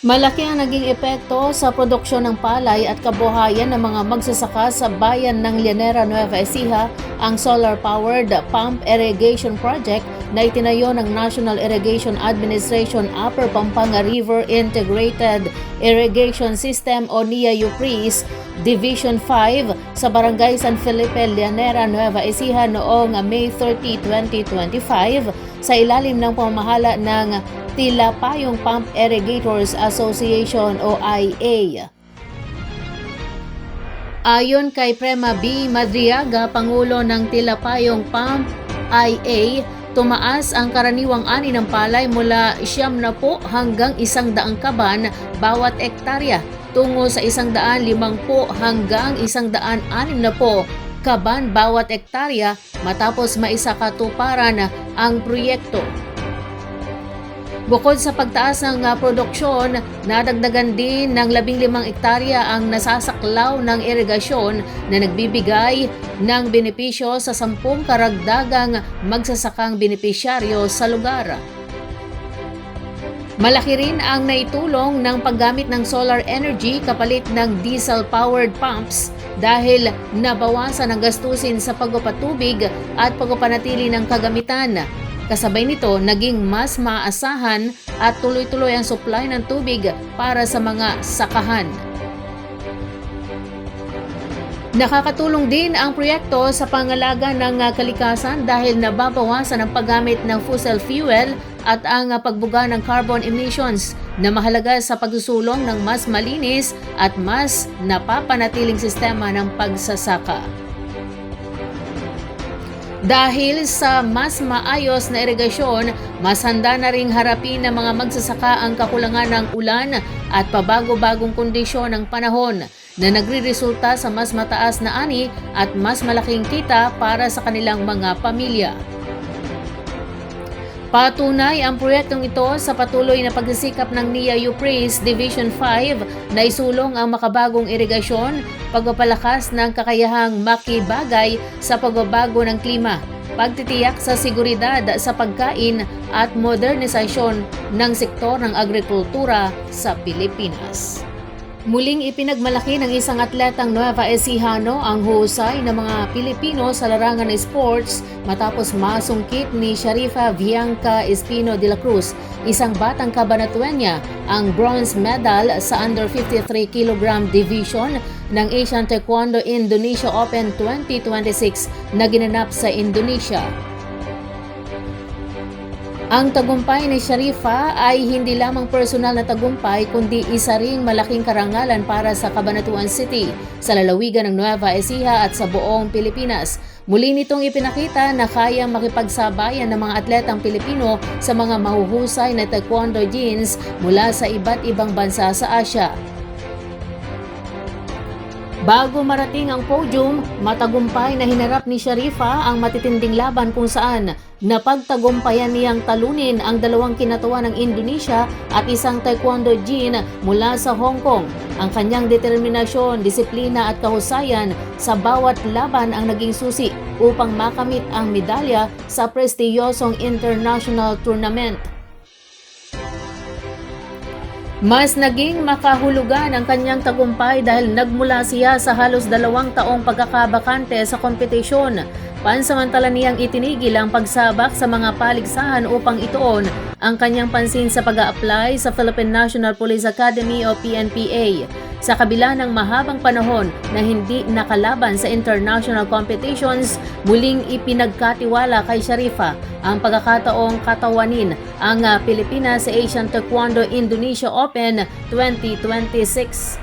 Malaki ang naging epekto sa produksyon ng palay at kabuhayan ng mga magsasaka sa bayan ng Llanera Nueva Ecija ang solar-powered pump irrigation project na itinayo ng National Irrigation Administration Upper Pampanga River Integrated Irrigation System o NIA-UPRIS Division 5 sa Barangay San Felipe, Llanera Nueva Ecija noong May 30, 2025 sa ilalim ng pamamahala ng Tila Payong Pump Irrigators Association o IA. Ayon kay Prema B. Madriaga, Pangulo ng Tila Payong Pump IA, tumaas ang karaniwang ani ng palay mula 70 hanggang 100 kaban bawat ektarya tungo sa 150 hanggang 160 kaban bawat ektarya matapos maisakatuparan ang proyekto. Bukod sa pagtaas ng produksyon, nadagdagan din ng 15 ektarya ang nasasaklaw ng irigasyon na nagbibigay ng benepisyo sa 10 karagdagang magsasakang benepisyaryo sa lugar. Malaki rin ang naitulong ng paggamit ng solar energy kapalit ng diesel-powered pumps dahil nabawasan ang gastusin sa pagpapatubig at pagpapanatili ng kagamitan. Kasabay nito, naging mas maaasahan at tuloy-tuloy ang supply ng tubig para sa mga sakahan. Nakakatulong din ang proyekto sa pangalaga ng kalikasan dahil nababawasan ang paggamit ng fossil fuel at ang pagbuga ng carbon emissions na mahalaga sa pagsusulong ng mas malinis at mas napapanatiling sistema ng pagsasaka. Dahil sa mas maayos na irigasyon, mas handa na ring harapin ng mga magsasaka ang kakulangan ng ulan at pabago-bagong kondisyon ng panahon na nagre-resulta sa mas mataas na ani at mas malaking kita para sa kanilang mga pamilya. Patunay ang proyektong ito sa patuloy na pagsisikap ng NIA-UPRIS Division 5 na isulong ang makabagong irigasyon, pagpapalakas ng kakayahang makibagay sa pagbabago ng klima, pagtitiyak sa seguridad sa pagkain at modernisasyon ng sektor ng agrikultura sa Pilipinas. Muling ipinagmalaki ng isang atletang Nueva Ecijano ang husay ng mga Pilipino sa larangan ng sports matapos masungkit ni Sharifa Bianca Espino de la Cruz, isang batang Cabanatueña, ang bronze medal sa under 53 kg division ng Asian Taekwondo Indonesia Open 2026 na ginanap sa Indonesia. Ang tagumpay ni Sharifa ay hindi lamang personal na tagumpay kundi isa ring malaking karangalan para sa Cabanatuan City, sa lalawigan ng Nueva Ecija at sa buong Pilipinas. Muli nitong ipinakita na kayang makipagsabayan ng mga atletang Pilipino sa mga mahuhusay na taekwondo jeans mula sa iba't ibang bansa sa Asia. Bago marating ang podium, matagumpay na hinarap ni Sharifa ang matitinding laban kung saan napagtagumpayan niyang talunin ang dalawang kinatuwa ng Indonesia at isang taekwondo jin mula sa Hong Kong. Ang kanyang determinasyon, disiplina at kahusayan sa bawat laban ang naging susi upang makamit ang medalya sa prestiyosong international tournament. Mas naging makahulugan ang kanyang tagumpay dahil nagmula siya sa halos 2 taong pagkakabakante sa kompetisyon. Pansamantala niyang itinigil ang pagsabak sa mga paligsahan upang ituon ang kanyang pansin sa pag-a-apply sa Philippine National Police Academy o PNPA. Sa kabila ng mahabang panahon na hindi nakalaban sa international competitions, muling ipinagkatiwala kay Sharifa ang pagkakataong katawanin ang Pilipinas sa Asian Taekwondo Indonesia Open 2026.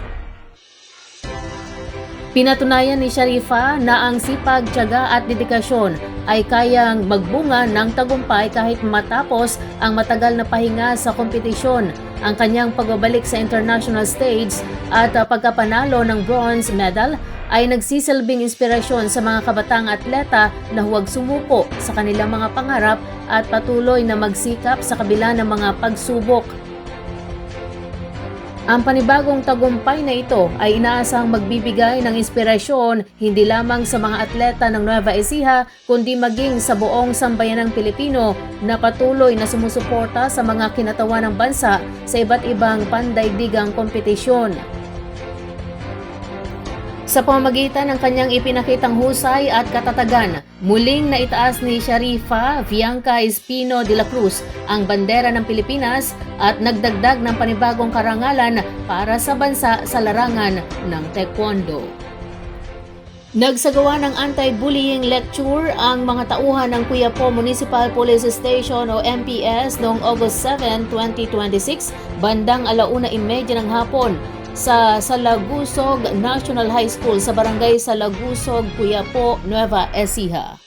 Pinatunayan ni Sharifa na ang sipag, tiyaga at dedikasyon ay kayang magbunga ng tagumpay kahit matapos ang matagal na pahinga sa kompetisyon. Ang kanyang pagbabalik sa international stage at pagkapanalo ng bronze medal ay nagsisilbing inspirasyon sa mga kabatang atleta na huwag sumuko sa kanilang mga pangarap at patuloy na magsikap sa kabila ng mga pagsubok. Ang panibagong tagumpay na ito ay inaasang magbibigay ng inspirasyon hindi lamang sa mga atleta ng Nueva Ecija kundi maging sa buong sambayanang Pilipino na patuloy na sumusuporta sa mga kinatawan ng bansa sa iba't ibang pandaigdigang kompetisyon. Sa pamamagitan ng kanyang ipinakitang husay at katatagan, muling naitaas ni Sharifa Bianca Espino de la Cruz ang bandera ng Pilipinas at nagdagdag ng panibagong karangalan para sa bansa sa larangan ng taekwondo. Nagsagawa ng anti-bullying lecture ang mga tauhan ng Quiapo Municipal Police Station o MPS noong August 7, 2026, bandang 1:30 ng hapon sa Salagusog National High School sa barangay Salagusog, Quiapo, Nueva Ecija.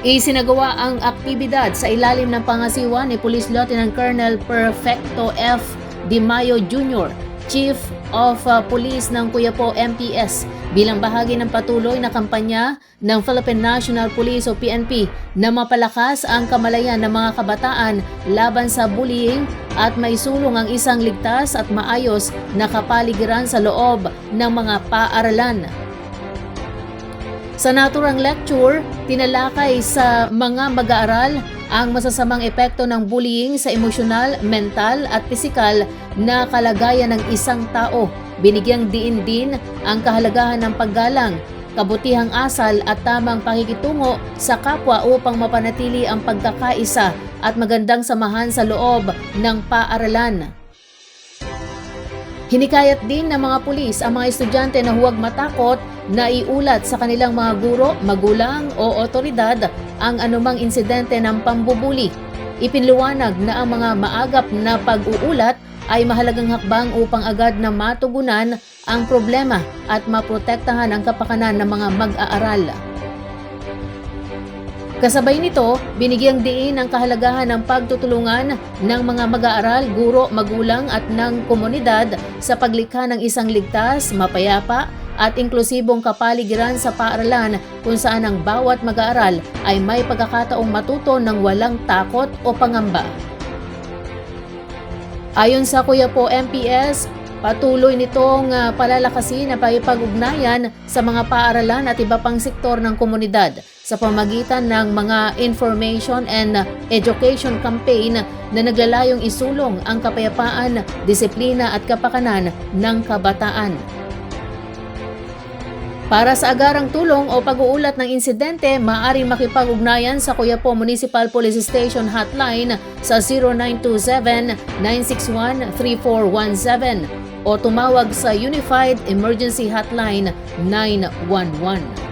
Isinagawa ang aktibidad sa ilalim ng pangasiwa ni Police Lieutenant Colonel Perfecto F. Di Mayo Jr., Chief of Police ng Quiapo MPS, bilang bahagi ng patuloy na kampanya ng Philippine National Police o PNP na mapalakas ang kamalayan ng mga kabataan laban sa bullying at maisulong ang isang ligtas at maayos na kapaligiran sa loob ng mga paaralan. Sa naturang lecture, tinalakay sa mga mag-aaral ang masasamang epekto ng bullying sa emosyonal, mental at pisikal na kalagayan ng isang tao. Binigyang diin din ang kahalagahan ng paggalang, kabutihang asal at tamang pakikitungo sa kapwa upang mapanatili ang pagkakaisa at magandang samahan sa loob ng paaralan. Hinikayat din ng mga pulis ang mga estudyante na huwag matakot na iulat sa kanilang mga guro, magulang o otoridad ang anumang insidente ng pambubuli. Ipinliwanag na ang mga maagap na pag-uulat ay mahalagang hakbang upang agad na matugunan ang problema at maprotektahan ang kapakanan ng mga mag-aaral. Kasabay nito, binigyang diin ang kahalagahan ng pagtutulungan ng mga mag-aaral, guro, magulang at ng komunidad sa paglikha ng isang ligtas, mapayapa at inklusibong kapaligiran sa paaralan kung saan ang bawat mag-aaral ay may pagkakataong matuto ng walang takot o pangamba. Ayon sa Quiapo MPS, patuloy nitong palalakasin ang pakikipag-ugnayan sa mga paaralan at iba pang sektor ng komunidad sa pamamagitan ng mga information and education campaign na naglalayong isulong ang kapayapaan, disiplina at kapakanan ng kabataan. Para sa agarang tulong o pag-uulat ng insidente, maaaring makipag-ugnayan sa Quiapo Municipal Police Station Hotline sa 0927-961-3417 o tumawag sa Unified Emergency Hotline 911.